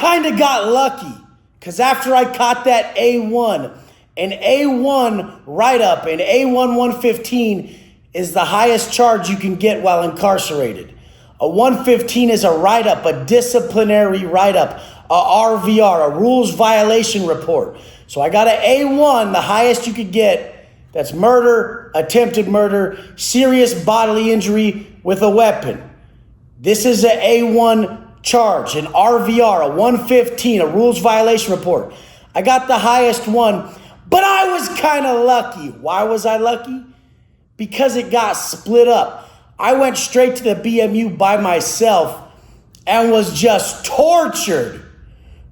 kind of got lucky because after I caught that A1, an A1 write-up, an A1 115 is the highest charge you can get while incarcerated. A 115 is a write-up, a disciplinary write-up, a RVR, a rules violation report. So I got an A1, the highest you could get. That's murder, attempted murder, serious bodily injury with a weapon. This is an A1 charge, an RVR, a 115, a rules violation report. I got the highest one, but I was kind of lucky. Why was I lucky? Because it got split up. I went straight to the BMU by myself and was just tortured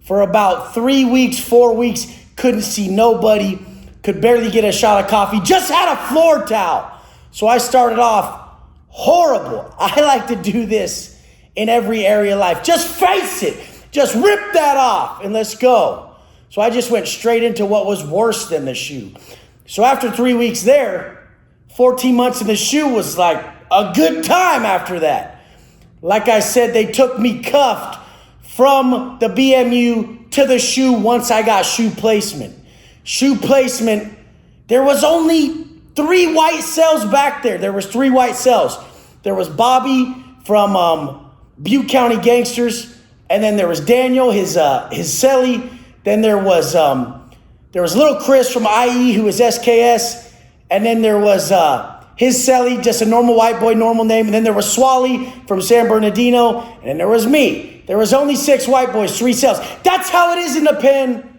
for about 3 weeks, 4 weeks. Couldn't see nobody, could barely get a shot of coffee, just had a floor towel. So I started off horrible. I like to do this in every area of life. Just face it. Just rip that off and let's go. So I just went straight into what was worse than the SHU. So after 3 weeks there, 14 months in the SHU was like a good time after that. Like I said, they took me cuffed from the BMU to the SHU once I got SHU placement. SHU placement, there was only 3 white cells back there. There was 3 white cells. There was Bobby from Butte County Gangsters, and then there was Daniel, his cellie. Then there was little Chris from IE, who was SKS, and then there was his cellie, just a normal white boy, normal name. And then there was Swally from San Bernardino. And then there was me. There was only 6 white boys, 3 cells. That's how it is in the pen.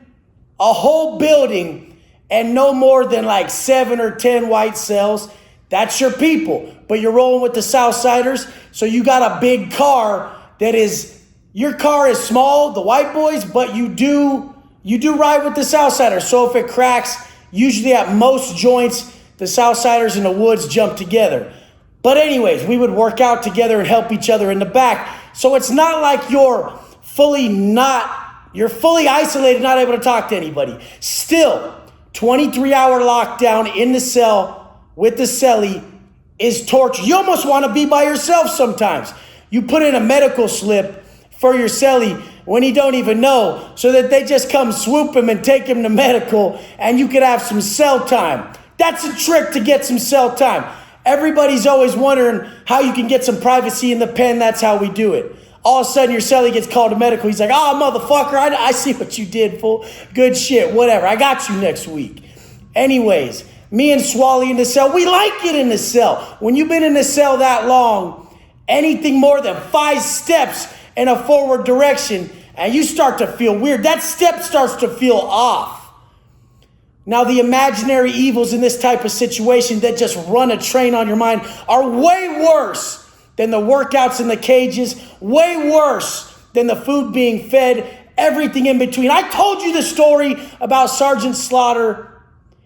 A whole building and no more than like 7 or 10 white cells. That's your people. But you're rolling with the Southsiders. So you got a big car that is, your car is small, the white boys, but you do ride with the Southsiders. So if it cracks, usually at most joints, the Southsiders and the Woods jump together. But anyways, we would work out together and help each other in the back. So it's not like you're fully isolated, not able to talk to anybody. Still, 23-hour lockdown in the cell with the cellie is torture. You almost want to be by yourself sometimes. You put in a medical slip for your cellie when he don't even know, so that they just come swoop him and take him to medical and you could have some cell time. That's a trick to get some cell time. Everybody's always wondering how you can get some privacy in the pen. That's how we do it. All of a sudden, your cellie gets called to medical. He's like, oh, motherfucker, I see what you did, fool. Good shit, whatever. I got you next week. Anyways, me and Swally in the cell, we like it in the cell. When you've been in the cell that long, anything more than 5 steps in a forward direction, and you start to feel weird. That step starts to feel off. Now, the imaginary evils in this type of situation that just run a train on your mind are way worse than the workouts in the cages, way worse than the food being fed, everything in between. I told you the story about Sergeant Slaughter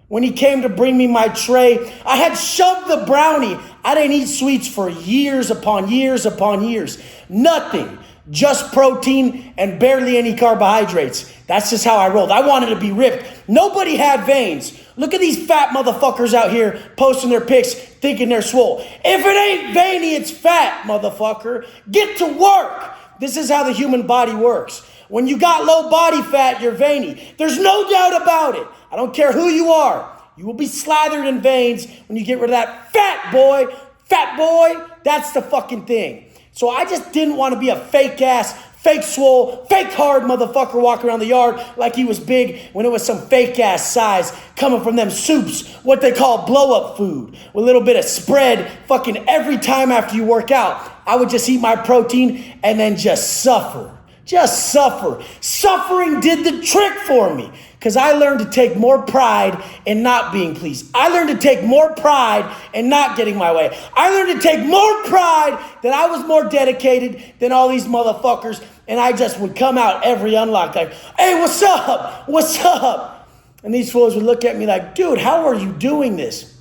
when he came to bring me my tray. I had shoved the brownie. I didn't eat sweets for years upon years upon years. Nothing. Just protein and barely any carbohydrates. That's just how I rolled. I wanted to be ripped. Nobody had veins. Look at these fat motherfuckers out here posting their pics thinking they're swole. If it ain't veiny, it's fat, motherfucker. Get to work. This is how the human body works. When you got low body fat, you're veiny. There's no doubt about it. I don't care who you are. You will be slathered in veins when you get rid of that fat boy. Fat boy, that's the fucking thing. So I just didn't want to be a fake ass, fake swole, fake hard motherfucker walking around the yard like he was big when it was some fake ass size coming from them soups, what they call blow up food, with a little bit of spread fucking every time after you work out. I would just eat my protein and then just suffer. Just suffer. Suffering did the trick for me because I learned to take more pride in not being pleased. I learned to take more pride in not getting my way. I learned to take more pride that I was more dedicated than all these motherfuckers. And I just would come out every unlock like, hey, what's up? What's up? And these fools would look at me like, dude, how are you doing this?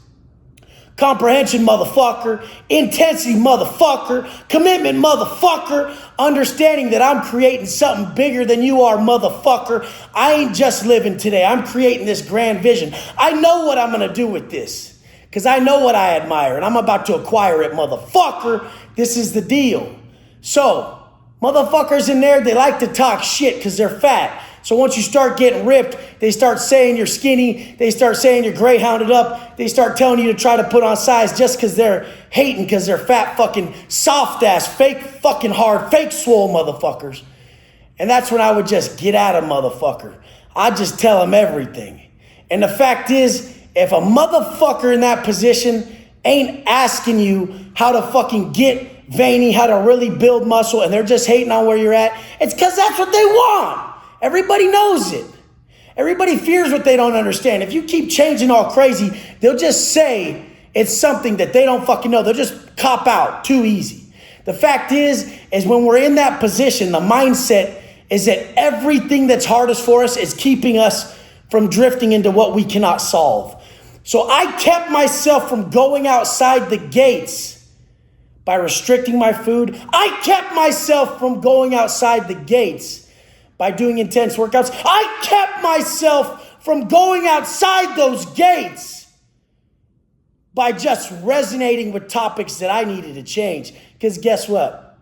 Comprehension, motherfucker. Intensity, motherfucker. Commitment, motherfucker. Understanding that I'm creating something bigger than you are, motherfucker. I ain't just living today. I'm creating this grand vision. I know what I'm going to do with this because I know what I admire and I'm about to acquire it, motherfucker. This is the deal. So Motherfuckers in there, they like to talk shit because they're fat. So once you start getting ripped, they start saying you're skinny. They start saying you're greyhounded up. They start telling you to try to put on size just because they're hating because they're fat fucking soft ass, fake fucking hard, fake swole motherfuckers. And that's when I would just get at a motherfucker. I'd just tell them everything. And the fact is, if a motherfucker in that position ain't asking you how to fucking get veiny, how to really build muscle, and they're just hating on where you're at, it's because that's what they want. Everybody knows it. Everybody fears what they don't understand. If you keep changing all crazy, they'll just say it's something that they don't fucking know. They'll just cop out too easy. The fact is when we're in that position, the mindset is that everything that's hardest for us is keeping us from drifting into what we cannot solve. So I kept myself from going outside the gates by restricting my food. I kept myself from going outside the gates by doing intense workouts. I kept myself from going outside those gates by just resonating with topics that I needed to change. Because guess what?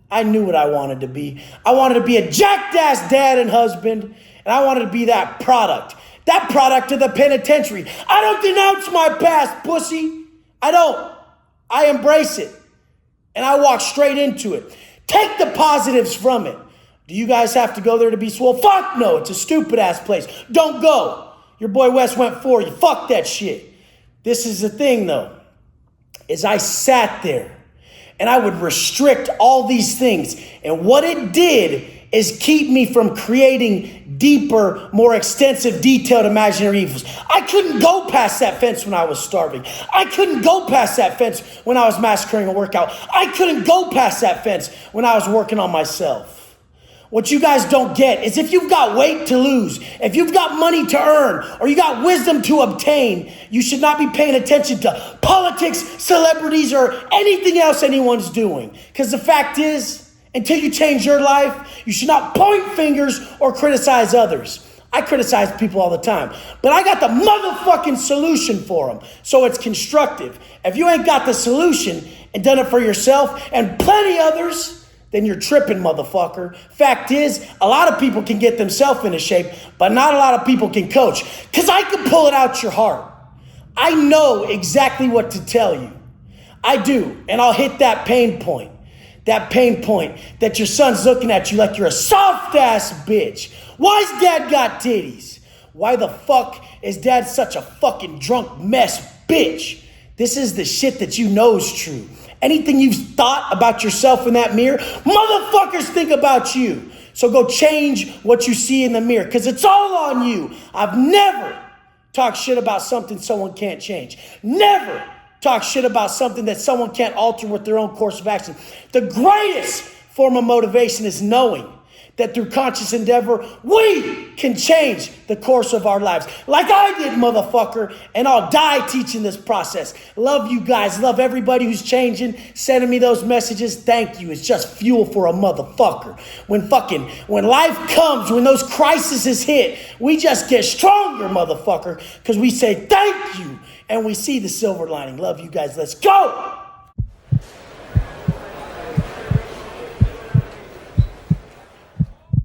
I knew what I wanted to be. I wanted to be a jacked ass dad and husband, and I wanted to be that product of the penitentiary. I don't denounce my past, pussy. I don't. I embrace it, and I walk straight into it. Take the positives from it. Do you guys have to go there to be swole? Fuck no, it's a stupid ass place. Don't go. Your boy Wes went for you. Fuck that shit. This is the thing though, is I sat there and I would restrict all these things. And what it did is keep me from creating deeper, more extensive, detailed imaginary evils. I couldn't go past that fence when I was starving. I couldn't go past that fence when I was massacring a workout. I couldn't go past that fence when I was working on myself. What you guys don't get is if you've got weight to lose, if you've got money to earn, or you got wisdom to obtain, you should not be paying attention to politics, celebrities, or anything else anyone's doing. Because the fact is, until you change your life, you should not point fingers or criticize others. I criticize people all the time, but I got the motherfucking solution for them. So it's constructive. If you ain't got the solution and done it for yourself and plenty others, then you're tripping, motherfucker. Fact is, a lot of people can get themselves into shape, but not a lot of people can coach. Because I can pull it out your heart. I know exactly what to tell you. I do, and I'll hit that pain point. That pain point that your son's looking at you like you're a soft-ass bitch. Why's dad got titties? Why the fuck is dad such a fucking drunk mess bitch? This is the shit that you know is true. Anything you've thought about yourself in that mirror, motherfuckers think about you. So go change what you see in the mirror, because it's all on you. I've never talked shit about something someone can't change. Never talk shit about something that someone can't alter with their own course of action. The greatest form of motivation is knowing that through conscious endeavor, we can change the course of our lives. Like I did, motherfucker, and I'll die teaching this process. Love you guys. Love everybody who's changing, sending me those messages. Thank you. It's just fuel for a motherfucker. When life comes, when those crises hit, we just get stronger, motherfucker, because we say thank you, and we see the silver lining. Love you guys. Let's go.